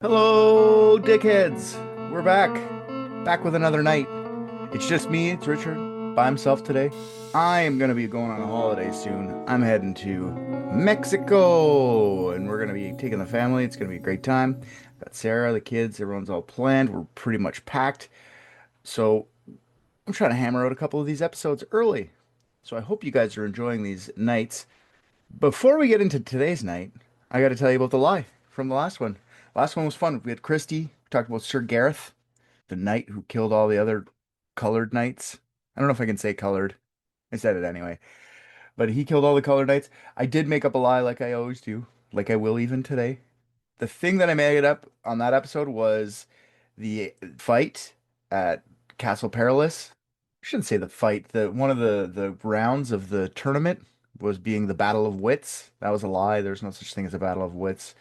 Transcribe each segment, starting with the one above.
Hello, Dickheads! We're back with another night. It's just me, it's Richard, by himself today. I am gonna be going on a holiday soon. I'm heading to Mexico, and we're gonna be taking the family. It's gonna be a great time. Got Sarah, the kids, everyone's all planned. We're pretty much packed. So I'm trying to hammer out a couple of these episodes early. So I hope you guys are enjoying these nights. Before we get into today's night, I got to tell you about the lie from the last one. Last one was fun. We had Christy, we talked about Sir Gareth, the knight who killed all the other colored knights. I don't know if I can say colored. I said it anyway. But he killed all the colored knights. I did make up a lie like I always do, like I will even today. The thing that I made up on that episode was the fight at Castle Perilous. I shouldn't say the fight. The one of the rounds of the tournament was being the Battle of Wits. That was a lie. There's no such thing as a Battle of Wits.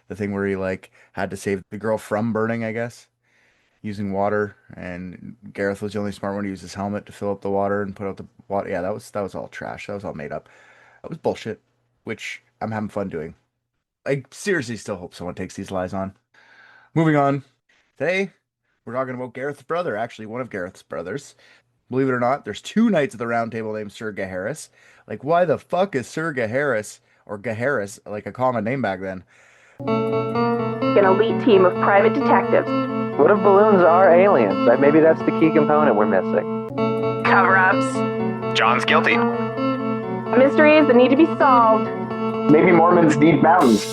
The thing where he like had to save the girl from burning, I guess, using water, and Gareth was the only smart one to use his helmet to fill up the water and put out the water. Yeah, that was all trash. That was all made up. That was bullshit, which I'm having fun doing. I seriously still hope someone takes these lies on. Moving on. Today, we're talking about Gareth's brother, actually one of Gareth's brothers. Believe it or not, there's two knights of the Round Table named Sir Gaheris. Like, why the fuck is Sir Gaheris or Gaheris like a common name back then? An elite team of private detectives. What if balloons are aliens? Maybe that's the key component we're missing. Cover-ups. John's guilty. Mysteries that need to be solved. Maybe Mormons need mountains.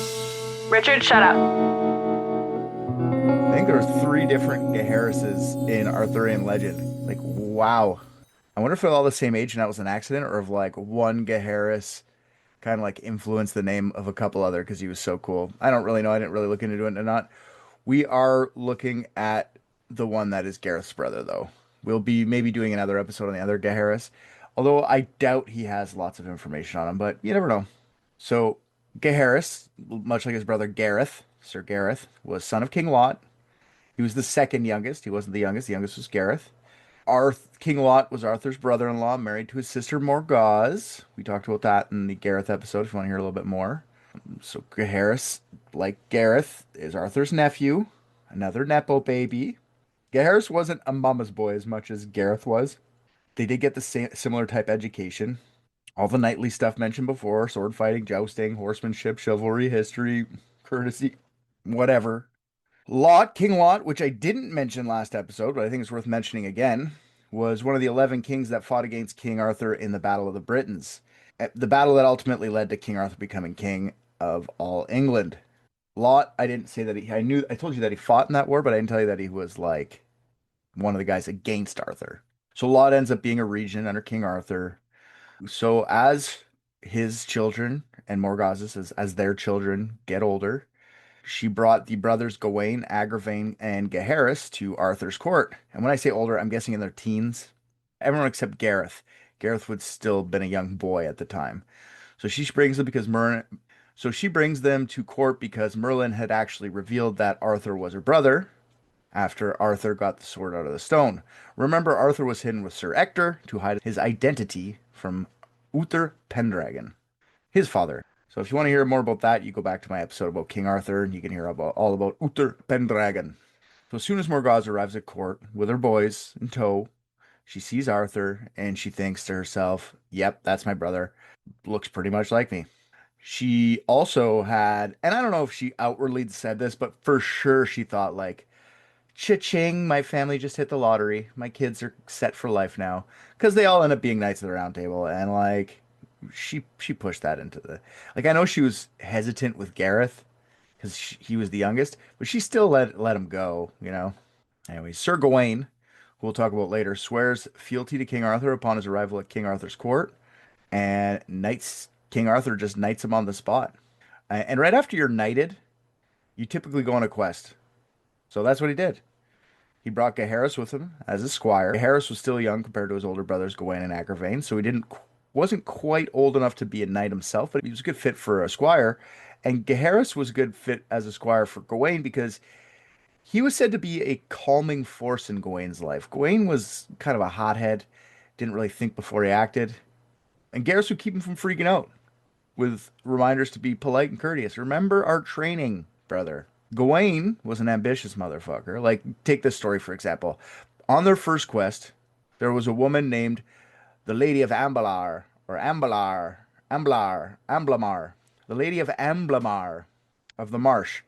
Richard, shut up. I think there's three different Gaherises in Arthurian legend. Like, wow. I wonder if they're all the same age and that was an accident, or if like one Gaheris kind of like influenced the name of a couple other because he was so cool. I don't really know. I didn't really look into it or not. We are looking at the one that is Gareth's brother, though. We'll be maybe doing another episode on the other Gaheris, although I doubt he has lots of information on him, but you never know. So, Gaheris, much like his brother Gareth, Sir Gareth, was son of King Lot. He was the second youngest. He wasn't the youngest. The youngest was Gareth. King Lot was Arthur's brother-in-law, married to his sister Morgause. We talked about that in the Gareth episode if you want to hear a little bit more. So Gaheris, like Gareth, is Arthur's nephew, another Nepo baby. Gaheris wasn't a mama's boy as much as Gareth was. They did get the same similar type education. All the knightly stuff mentioned before, sword fighting, jousting, horsemanship, chivalry, history, courtesy, whatever. King Lot, which I didn't mention last episode, but I think it's worth mentioning again, was one of the 11 kings that fought against King Arthur in the Battle of the Britons. The battle that ultimately led to King Arthur becoming king of all England. Lot, I didn't say that I told you that he fought in that war, but I didn't tell you that he was like one of the guys against Arthur. So Lot ends up being a regent under King Arthur. So as his children and Morgause's as their children get older, she brought the brothers Gawain, Agravain, and Gaheris to Arthur's court. And when I say older, I'm guessing in their teens. Everyone except Gareth. Gareth would still been a young boy at the time. So she brings them because she brings them to court because Merlin had actually revealed that Arthur was her brother after Arthur got the sword out of the stone. Remember, Arthur was hidden with Sir Ector to hide his identity from Uther Pendragon, his father. So if you want to hear more about that, you go back to my episode about King Arthur and you can hear all about Uther Pendragon. So as soon as Morgause arrives at court with her boys in tow, she sees Arthur and she thinks to herself, yep, that's my brother. Looks pretty much like me. She also had, and I don't know if she outwardly said this, but for sure she thought like, cha-ching, my family just hit the lottery. My kids are set for life now. Because they all end up being Knights of the Round Table. And like, she pushed that into the, like, I know she was hesitant with Gareth because he was the youngest, but she still let him go, you know. Anyway, Sir Gawain, who we'll talk about later, swears fealty to King Arthur upon his arrival at King Arthur's court, and knights King Arthur just knights him on the spot. And right after you're knighted, you typically go on a quest. So that's what he did. He brought Gaheris with him as a squire. Gaheris was still young compared to his older brothers Gawain and Agravain, so he wasn't quite old enough to be a knight himself, but he was a good fit for a squire. And Gaheris was a good fit as a squire for Gawain because he was said to be a calming force in Gawain's life. Gawain was kind of a hothead, didn't really think before he acted, and Gaheris would keep him from freaking out with reminders to be polite and courteous. Remember our training, brother. Gawain was an ambitious motherfucker. Like, take this story for example. On their first quest, there was a woman named the Lady of Ambalar, or Amblamar, the Lady of Amblamar of the Marsh.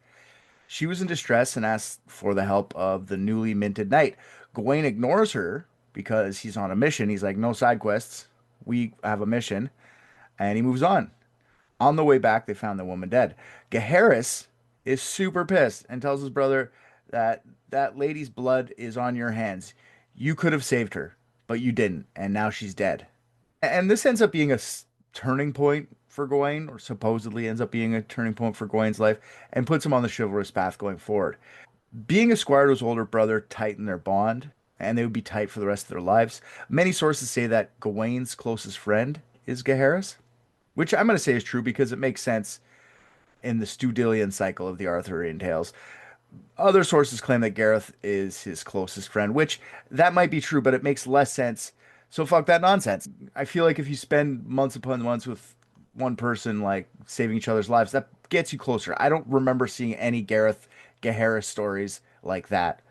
She was in distress and asks for the help of the newly minted knight. Gawain ignores her because he's on a mission. He's like, no side quests. We have a mission. And he moves on. On the way back, they found the woman dead. Gaheris is super pissed and tells his brother that that lady's blood is on your hands. You could have saved her, but you didn't, and now she's dead. And this ends up being a turning point for Gawain, or supposedly ends up being a turning point for Gawain's life, and puts him on the chivalrous path going forward. Being a squire to his older brother tightened their bond, and they would be tight for the rest of their lives. Many sources say that Gawain's closest friend is Gaheris, which I'm going to say is true because it makes sense in the Studillian cycle of the Arthurian tales. Other sources claim that Gareth is his closest friend, which that might be true, but it makes less sense. So fuck that nonsense. I feel like if you spend months upon months with one person, like saving each other's lives, that gets you closer. I don't remember seeing any Gareth Gaheris stories like that.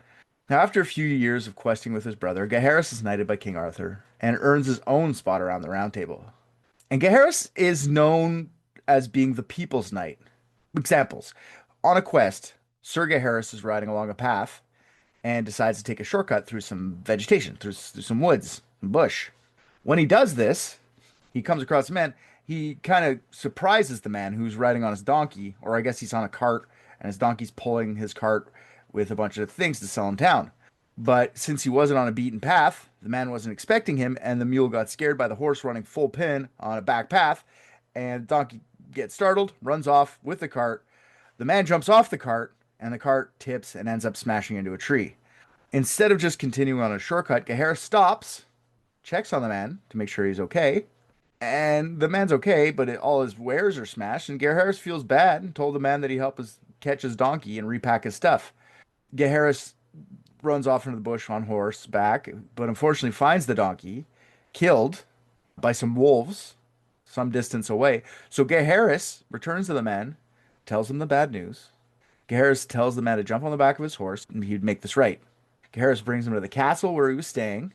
Now, after a few years of questing with his brother, Gaheris is knighted by King Arthur and earns his own spot around the Round Table. And Gaheris is known as being the people's knight. Examples. On a quest, Sir Gaheris is riding along a path and decides to take a shortcut through some vegetation, through some woods, some bush. When he does this, he comes across a man. He kind of surprises the man who's riding on his donkey, or I guess he's on a cart, and his donkey's pulling his cart with a bunch of things to sell in town. But since he wasn't on a beaten path, the man wasn't expecting him, and the mule got scared by the horse running full pin on a back path, and the donkey gets startled, runs off with the cart. The man jumps off the cart, and the cart tips and ends up smashing into a tree. Instead of just continuing on a shortcut, Gaheris stops, checks on the man to make sure he's okay, and the man's okay, but all his wares are smashed, and Gaheris feels bad and told the man that he helped catch his donkey and repack his stuff. Gaheris runs off into the bush on horseback, but unfortunately finds the donkey killed by some wolves some distance away. So Gaheris returns to the man, tells him the bad news. Gaheris tells the man to jump on the back of his horse and he'd make this right. Gaheris brings him to the castle where he was staying,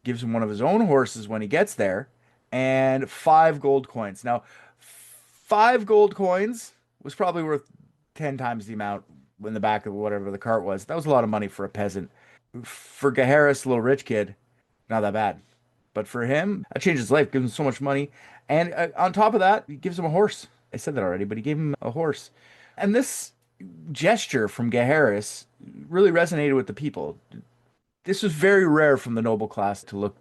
gives him one of his own horses when he gets there, and 5 gold coins. Now, 5 gold coins was probably worth 10 times the amount in the back of whatever the cart was. That was a lot of money for a peasant. For Gaheris, little rich kid, not that bad. But for him, that changed his life, gives him so much money. And on top of that, he gives him a horse. I said that already, but he gave him a horse. And this gesture from Gaheris really resonated with the people. This was very rare from the noble class to look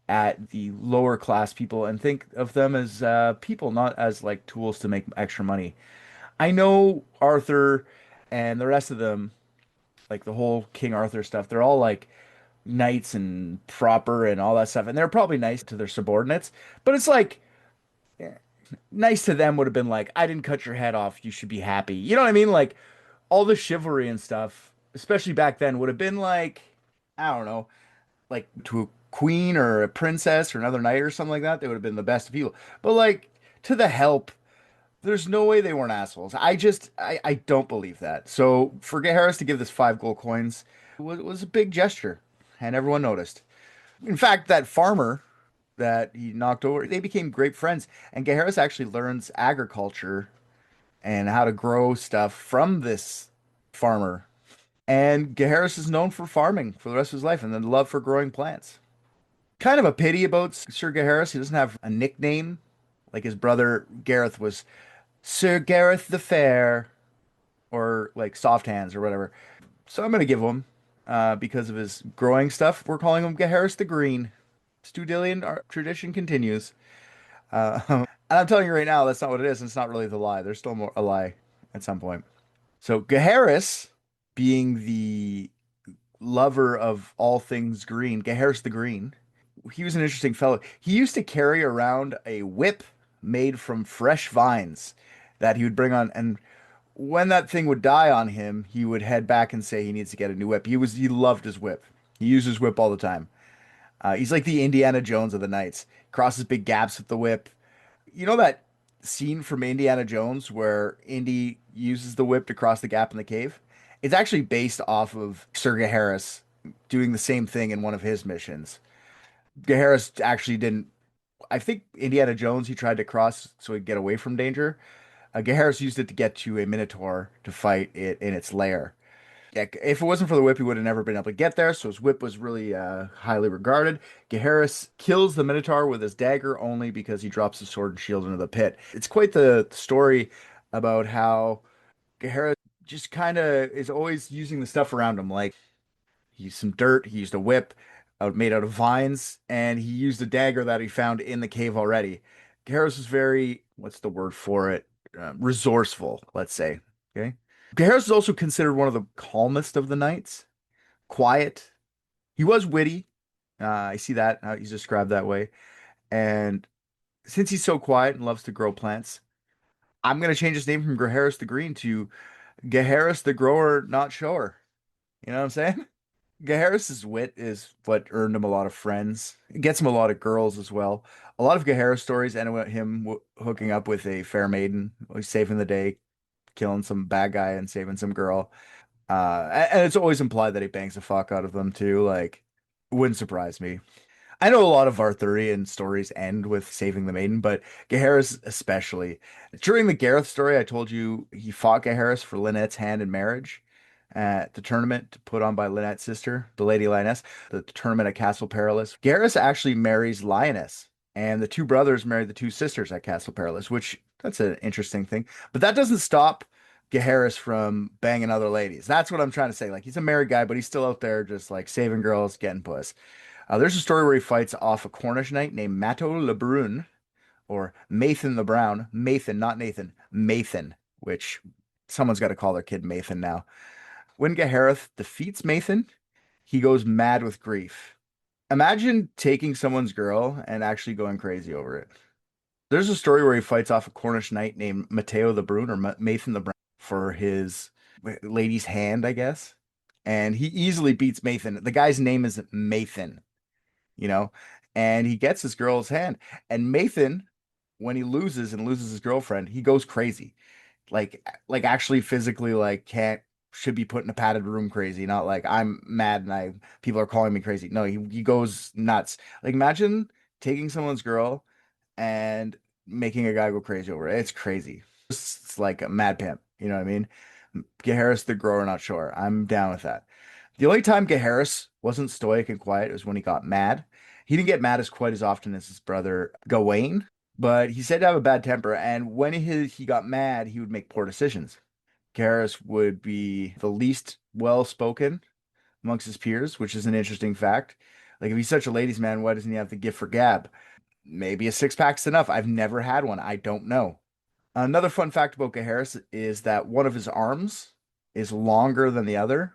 at the lower class people and think of them as people, not as like tools to make extra money. I know Arthur and the rest of them, like the whole King Arthur stuff, they're all like knights and proper and all that stuff, and they're probably nice to their subordinates, but it's like nice to them would have been like, I didn't cut your head off, you should be happy. You know what I mean? Like all the chivalry and stuff, especially back then, would have been like, I don't know, like to a queen or a princess or another knight or something like that, they would have been the best of people. But like to the help, there's no way they weren't assholes. I don't believe that. So for Harris to give this 5 gold coins was a big gesture, and everyone noticed. In fact, that farmer that he knocked over, they became great friends. And Gaheris actually learns agriculture and how to grow stuff from this farmer. And Gaheris is known for farming for the rest of his life and then love for growing plants. Kind of a pity about Sir Gaheris. He doesn't have a nickname like his brother Gareth was Sir Gareth the Fair or like Soft Hands or whatever. So I'm going to give him, because of his growing stuff, we're calling him Gaheris the Green. Studillian tradition continues. And I'm telling you right now, that's not what it is. And it's not really the lie. There's still more a lie at some point. So Gaheris, being the lover of all things green, Gaheris the Green, he was an interesting fellow. He used to carry around a whip made from fresh vines that he would bring on, and when that thing would die on him, he would head back and say he needs to get a new whip. He loved his whip. He used his whip all the time. He's like the Indiana Jones of the knights. Crosses big gaps with the whip. You know that scene from Indiana Jones where Indy uses the whip to cross the gap in the cave. It's actually based off of Sir Gaheris doing the same thing in one of his missions. Gaheris actually didn't. I think Indiana Jones, he tried to cross so he'd get away from danger. Gaheris used it to get to a Minotaur to fight it in its lair. Yeah, if it wasn't for the whip, he would have never been able to get there. So his whip was really highly regarded. Gaheris kills the Minotaur with his dagger only because he drops his sword and shield into the pit. It's quite the story about how Gaheris just kind of is always using the stuff around him. Like he used some dirt, he used a whip made out of vines, and he used a dagger that he found in the cave already. Gaheris was very, what's the word for it? Resourceful, let's say. Okay. Gaheris is also considered one of the calmest of the knights. Quiet. He was witty. I see that. He's described that way. And since he's so quiet and loves to grow plants, I'm going to change his name from Gaheris the Green to Gaheris the Grower Not Shower. You know what I'm saying? Gaheris's wit is what earned him a lot of friends. It gets him a lot of girls as well. A lot of Gaheris stories end with him hooking up with a fair maiden, always saving the day, killing some bad guy and saving some girl. And it's always implied that he bangs the fuck out of them too. Like, wouldn't surprise me. I know a lot of Arthurian stories end with saving the maiden, but Gaheris especially. During the Gareth story, I told you he fought Gaheris for Lynette's hand in marriage at the tournament put on by Lynette's sister, the Lady Lioness, the tournament at Castle Perilous. Gareth actually marries Lioness, and the two brothers married the two sisters at Castle Perilous, which that's an interesting thing. But that doesn't stop Gaheris from banging other ladies. That's what I'm trying to say. Like he's a married guy, but he's still out there just like saving girls, getting puss. There's a story where he fights off a Cornish knight named Matto le Brun, or Mathan the Brown. Mathan, not Nathan. Mathan, which someone's got to call their kid Mathan now. When Gaheris defeats Mathan, he goes mad with grief. Imagine taking someone's girl and actually going crazy over it. There's a story where he fights off a Cornish knight named Matteo the Brun, or Mathan the Brown, for his lady's hand, I guess. And he easily beats Mathan. The guy's name is Mathan, you know, and he gets his girl's hand. And Mathan, when he loses and loses his girlfriend, he goes crazy. Like actually physically like can't should be put in a padded room crazy, not like I'm mad and I people are calling me crazy. No, he goes nuts. Like imagine taking someone's girl and making a guy go crazy over it. It's crazy. It's like a mad pimp, you know what I mean? Gaheris the grower, not sure. I'm down with that. The only time Gaheris wasn't stoic and quiet was when he got mad. He didn't get mad as quite as often as his brother Gawain, but he said to have a bad temper, and when he got mad, he would make poor decisions. Gaheris would be the least well spoken amongst his peers, which is an interesting fact. Like if he's such a ladies' man, why doesn't he have the gift for gab? Maybe a six pack's enough. I've never had one. I don't know. Another fun fact about Gaheris is that one of his arms is longer than the other.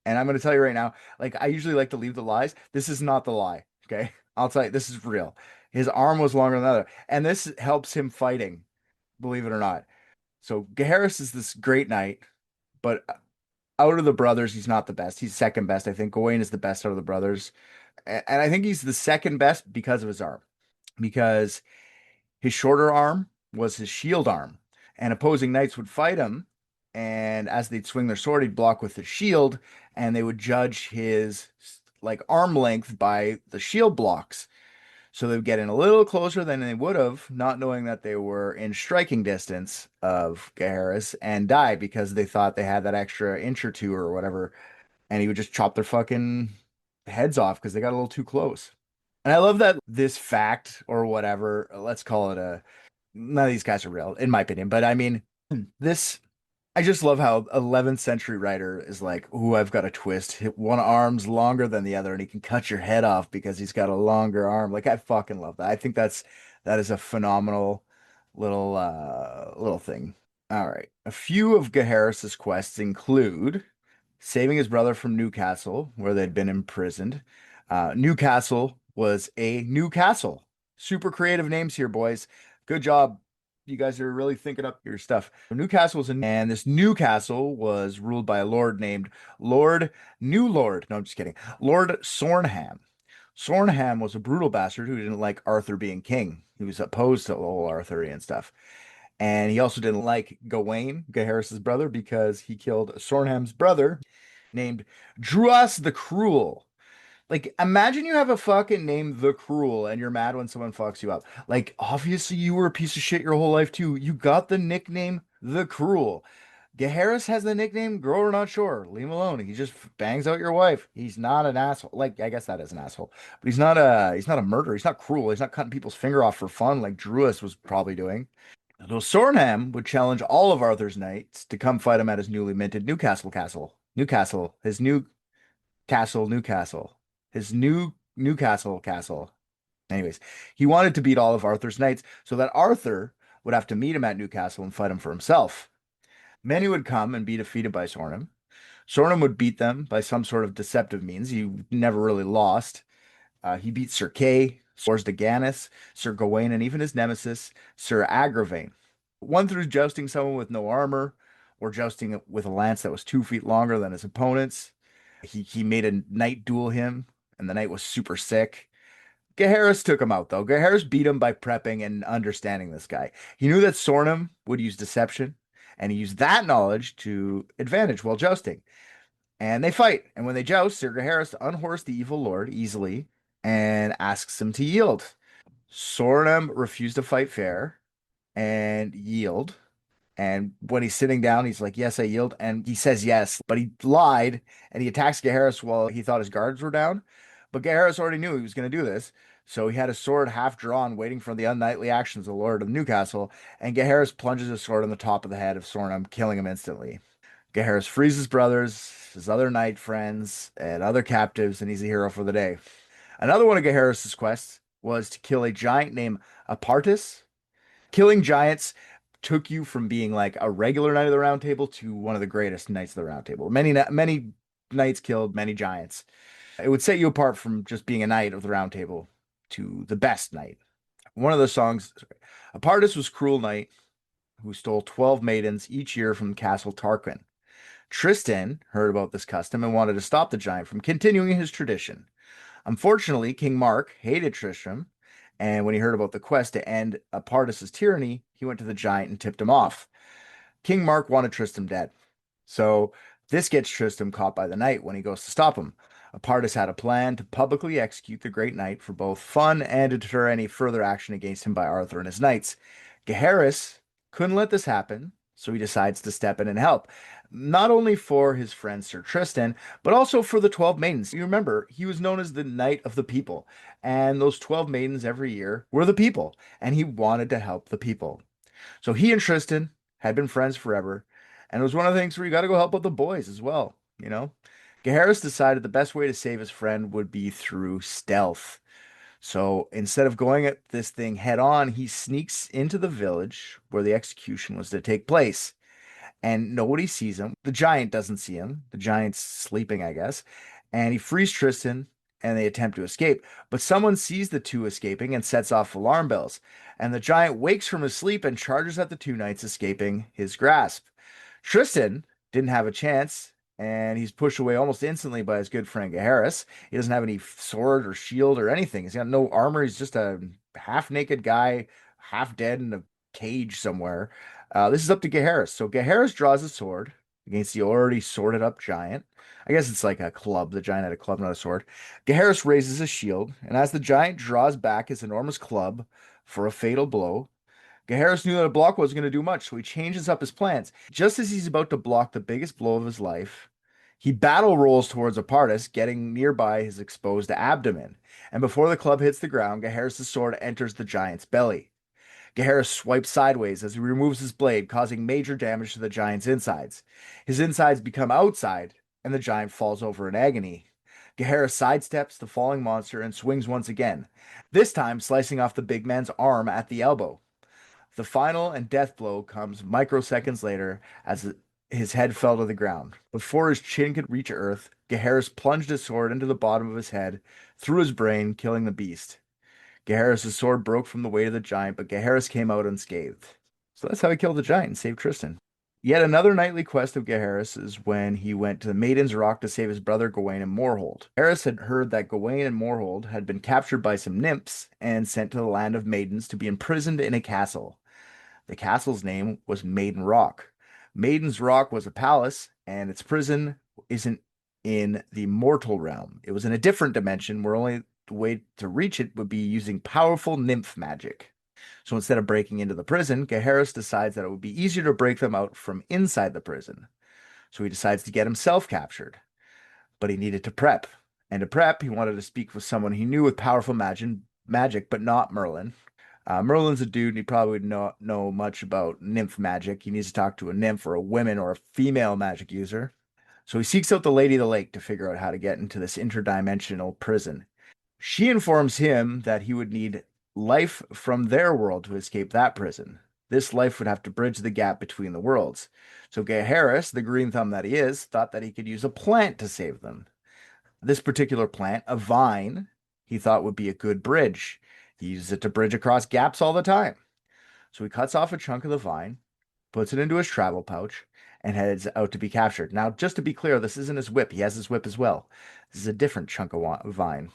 And I'm going to tell you right now, like I usually like to leave the lies. This is not the lie. Okay. I'll tell you, this is real. His arm was longer than the other. And this helps him fighting, believe it or not. So Gaheris is this great knight, but out of the brothers, he's not the best. He's second best. I think Gawain is the best out of the brothers. And I think he's the second best because of his arm, because his shorter arm was his shield arm, and opposing knights would fight him. And as they'd swing their sword, he'd block with the shield, and they would judge his like arm length by the shield blocks. So they would get in a little closer than they would have, not knowing that they were in striking distance of Gaheris, and die because they thought they had that extra inch or two or whatever. And he would just chop their fucking heads off because they got a little too close. And I love that this fact or whatever, let's call it a, none of these guys are real, in my opinion. But I mean, this, I just love how 11th century writer is like, "Ooh, I've got a twist. One arm's longer than the other, and he can cut your head off because he's got a longer arm." Like I fucking love that. I think that is a phenomenal little thing. All right. A few of Gaheris's quests include saving his brother from Newcastle, where they'd been imprisoned. Newcastle was a new castle. Super creative names here, boys. Good job. You guys are really thinking up your stuff. Newcastle was and this Newcastle was ruled by a lord named New Lord. No, I'm just kidding. Lord Sornham. Sornham was a brutal bastard who didn't like Arthur being king. He was opposed to the whole Arthurian stuff. And he also didn't like Gawain, Gaheris' brother, because he killed Sornham's brother named Druas the Cruel. Like, imagine you have a fucking name The Cruel and you're mad when someone fucks you up. Like, obviously you were a piece of shit your whole life too. You got the nickname The Cruel. Gaheris has the nickname Girl We're Not Sure. Leave him alone. He just bangs out your wife. He's not an asshole. Like, I guess that is an asshole. But he's not a murderer. He's not cruel. He's not cutting people's finger off for fun like Druas was probably doing. So Sornham would challenge all of Arthur's knights to come fight him at his newly minted Newcastle castle. Newcastle, his new castle, Newcastle, his new Newcastle castle. Anyways, he wanted to beat all of Arthur's knights so that Arthur would have to meet him at Newcastle and fight him for himself. Many would come and be defeated by Sornham. Sornham would beat them by some sort of deceptive means. He never really lost. He beat Sir Kay, Sir Gaheris, Sir Gawain, and even his nemesis, Sir Agravain. One through jousting someone with no armor, or jousting with a lance that was 2 feet longer than his opponents. He made a knight duel him, and the knight was super sick. Gaheris took him out, though. Gaheris beat him by prepping and understanding this guy. He knew that Sornham would use deception, and he used that knowledge to advantage while jousting. And they fight. And when they joust, Sir Gaheris unhorsed the evil lord easily and asks him to yield. Sornham refused to fight fair and yield. And when he's sitting down, he's like, "Yes, I yield." And he says yes, but he lied and he attacks Gaheris while he thought his guards were down. But Gaheris already knew he was going to do this. So he had his sword half drawn, waiting for the unknightly actions of the Lord of Newcastle. And Gaheris plunges his sword on the top of the head of Sornham, killing him instantly. Gaheris frees his brothers, his other knight friends, and other captives, and he's a hero for the day. Another one of Gaheris' quests was to kill a giant named Apartus. Killing giants took you from being like a regular knight of the round table to one of the greatest knights of the round table. Many knights killed many giants. It would set you apart from just being a knight of the round table to the best knight. One of the songs, Apartus was cruel knight who stole 12 maidens each year from Castle Tarquin. Tristan heard about this custom and wanted to stop the giant from continuing his tradition. Unfortunately, King Mark hated Tristram, and when he heard about the quest to end Apartus's tyranny, he went to the giant and tipped him off. King Mark wanted Tristram dead. So this gets Tristram caught by the knight when he goes to stop him. Apartus had a plan to publicly execute the great knight for both fun and to deter any further action against him by Arthur and his knights. Gaheris couldn't let this happen, so he decides to step in and help. Not only for his friend Sir Tristan, but also for the 12 maidens. You remember, he was known as the Knight of the People, and those 12 maidens every year were the people, and he wanted to help the people. So he and Tristan had been friends forever, and it was one of the things where you got to go help out the boys as well, you know? Gaheris decided the best way to save his friend would be through stealth. So instead of going at this thing head on, he sneaks into the village where the execution was to take place. And nobody sees him. The giant doesn't see him. The giant's sleeping, I guess. And he frees Tristan and they attempt to escape. But someone sees the two escaping and sets off alarm bells. And the giant wakes from his sleep and charges at the two knights escaping his grasp. Tristan didn't have a chance, and he's pushed away almost instantly by his good friend Gaheris. He doesn't have any sword or shield or anything. He's got no armor. He's just a half-naked guy, half dead in a cage somewhere. This is up to Gaheris. So Gaheris draws a sword against the already sworded up giant. I guess it's like a club. The giant had a club, not a sword. Gaheris raises his shield, and as the giant draws back his enormous club for a fatal blow, Gaheris knew that a block wasn't going to do much, so he changes up his plans. Just as he's about to block the biggest blow of his life, he battle rolls towards Apartus, getting nearby his exposed abdomen. And before the club hits the ground, Gaheris' sword enters the giant's belly. Gaheris swipes sideways as he removes his blade, causing major damage to the giant's insides. His insides become outside, and the giant falls over in agony. Gaheris sidesteps the falling monster and swings once again, this time slicing off the big man's arm at the elbow. The final and death blow comes microseconds later as his head fell to the ground. Before his chin could reach earth, Gaheris plunged his sword into the bottom of his head, through his brain, killing the beast. Gaheris' sword broke from the weight of the giant, but Gaheris came out unscathed. So that's how he killed the giant and saved Tristan. Yet another knightly quest of Gaheris is when he went to the Maiden's Rock to save his brother Gawain and Morhold. Gaheris had heard that Gawain and Morhold had been captured by some nymphs and sent to the land of maidens to be imprisoned in a castle. The castle's name was Maiden Rock. Maiden's Rock was a palace, and its prison isn't in the mortal realm. It was in a different dimension where only the way to reach it would be using powerful nymph magic. So instead of breaking into the prison, Gaheris decides that it would be easier to break them out from inside the prison. So he decides to get himself captured. But he needed to prep. And to prep, he wanted to speak with someone he knew with powerful magic, but not Merlin. Merlin's a dude, and he probably would not know much about nymph magic. He needs to talk to a nymph or a woman or a female magic user. So he seeks out the Lady of the Lake to figure out how to get into this interdimensional prison. She informs him that he would need life from their world to escape that prison. This life would have to bridge the gap between the worlds. So Gaheris, the green thumb that he is, thought that he could use a plant to save them. This particular plant, a vine, he thought would be a good bridge. He uses it to bridge across gaps all the time. So he cuts off a chunk of the vine, puts it into his travel pouch, and heads out to be captured. Now, just to be clear, this isn't his whip. He has his whip as well. This is a different chunk of vine.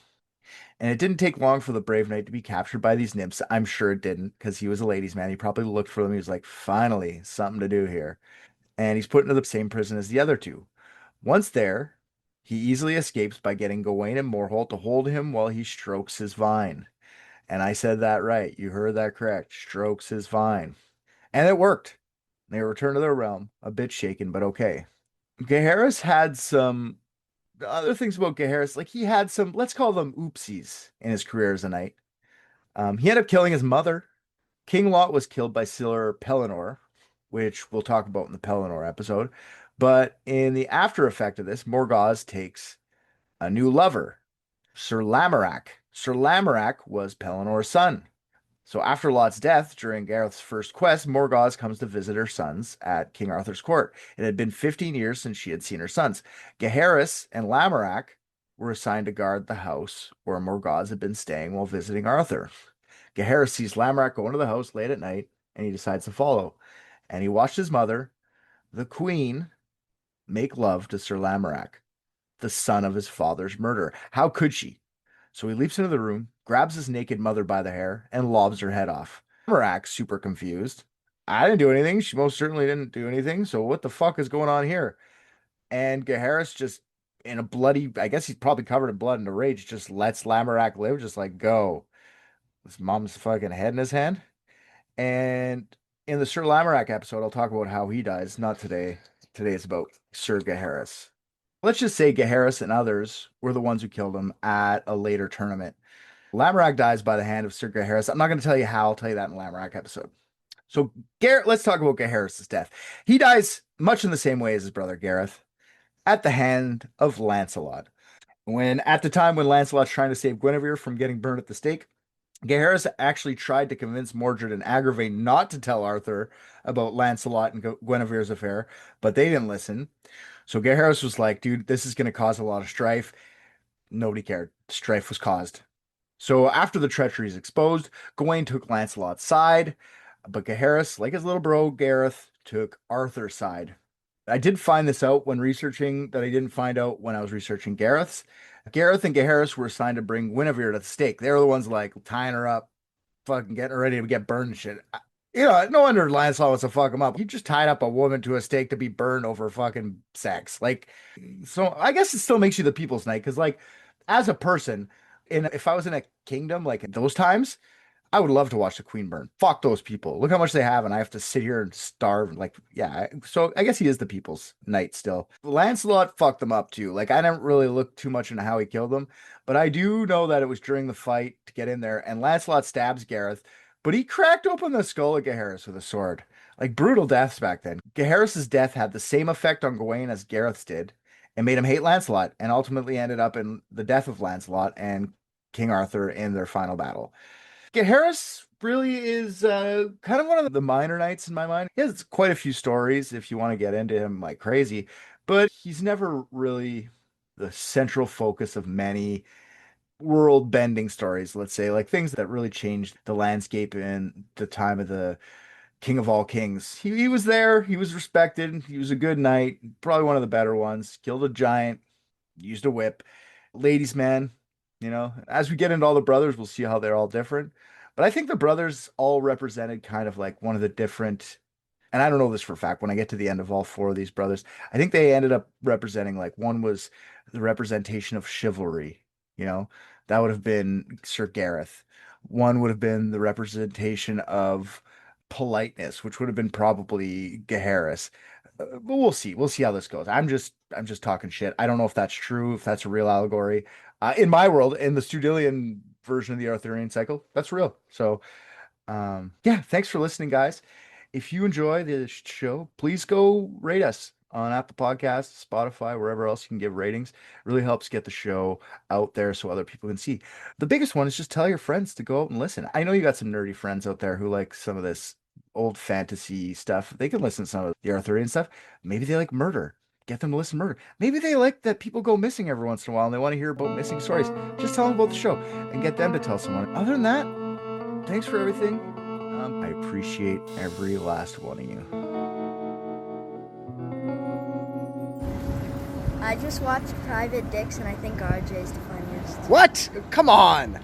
And it didn't take long for the brave knight to be captured by these nymphs. I'm sure it didn't, because he was a ladies' man. He probably looked for them. He was like, finally, something to do here. And he's put into the same prison as the other two. Once there, he easily escapes by getting Gawain and Morholt to hold him while he strokes his vine. And I said that right. You heard that correct. Strokes his vine. And it worked. They returned to their realm, a bit shaken, but okay. Gaheris had some other things about Gaheris. Like he had some, let's call them oopsies in his career as a knight. He ended up killing his mother. King Lot was killed by Sir Pellinor, which we'll talk about in the Pellinor episode. But in the after effect of this, Morgause takes a new lover, Sir Lamorak. Sir Lamorak was Pellinor's son. So after Lot's death, during Gareth's first quest, Morgause comes to visit her sons at King Arthur's court. It had been 15 years since she had seen her sons. Gaheris and Lamorak were assigned to guard the house where Morgause had been staying while visiting Arthur. Gaheris sees Lamorak go into the house late at night, and he decides to follow. And he watched his mother, the queen, make love to Sir Lamorak, the son of his father's murderer. How could she? So he leaps into the room, grabs his naked mother by the hair, and lobs her head off. Lamorak's super confused. I didn't do anything. She most certainly didn't do anything. So what the fuck is going on here? And Gaheris just, in a bloody, I guess he's probably covered in blood and a rage, just lets Lamorak live, just like go. His mom's fucking head in his hand. And in the Sir Lamorak episode, I'll talk about how he dies. Not today. Today is about Sir Gaheris. Let's just say Gaheris and others were the ones who killed him at a later tournament. Lamorak dies by the hand of Sir Gaheris. I'm not going to tell you how. I'll tell you that in the Lamorak episode. So let's talk about Gaheris' death. He dies much in the same way as his brother Gareth, at the hand of Lancelot. At the time when Lancelot's trying to save Guinevere from getting burned at the stake, Gaheris actually tried to convince Mordred and Agravain not to tell Arthur about Lancelot and Guinevere's affair, but they didn't listen. So Gaheris was like, dude, this is going to cause a lot of strife. Nobody cared. Strife was caused. So after the treachery is exposed, Gawain took Lancelot's side, but Gaheris, like his little bro Gareth, took Arthur's side. I did find this out when researching that I didn't find out when I was researching Gareth's. Gareth and Gaheris were assigned to bring Guinevere to the stake. They were the ones like tying her up, fucking getting her ready to get burned and shit. No wonder Lancelot wants to fuck him up. He just tied up a woman to a stake to be burned over fucking sex. Like, so I guess it still makes you the people's knight because, like, as a person, if I was in a kingdom like in those times, I would love to watch the queen burn. Fuck those people. Look how much they have, and I have to sit here and starve. Like, yeah. So I guess he is the people's knight still. Lancelot fucked them up too. Like, I didn't really look too much into how he killed them, but I do know that it was during the fight to get in there, and Lancelot stabs Gareth, but he cracked open the skull of Gaheris with a sword. Like brutal deaths back then. Gaheris' death had the same effect on Gawain as Gareth's did, and made him hate Lancelot, and ultimately ended up in the death of Lancelot and King Arthur in their final battle. Gaheris really is kind of one of the minor knights in my mind. He has quite a few stories if you want to get into him like crazy, but he's never really the central focus of many world bending stories, let's say, like things that really changed the landscape in the time of the King of all kings. He was there, he was respected, he was a good knight, probably one of the better ones, killed a giant, used a whip, ladies man, as we get into all the brothers, we'll see how they're all different. But I think the brothers all represented kind of like one of the different, and I don't know this for a fact, when I get to the end of all four of these brothers, I think they ended up representing like one was the representation of chivalry, you know, that would have been Sir Gareth. One would have been the representation of politeness, which would have been probably Gaheris. But we'll see. We'll see how this goes. I'm just talking shit. I don't know if that's true, if that's a real allegory. In my world, in the Studilian version of the Arthurian cycle, that's real. So yeah, thanks for listening, guys. If you enjoy the show, please go rate us on Apple Podcasts, Spotify, wherever else you can give ratings. It really helps get the show out there so other people can see. The biggest one is just tell your friends to go out and listen. I know you got some nerdy friends out there who like some of this old fantasy stuff. They can listen to some of the Arthurian stuff. Maybe they like murder. Get them to listen to murder. Maybe they like that people go missing every once in a while and they want to hear about missing stories. Just tell them about the show and get them to tell someone. Other than that, thanks for everything. I appreciate every last one of you. I just watched Private Dicks and I think RJ's the funniest. What? Come on!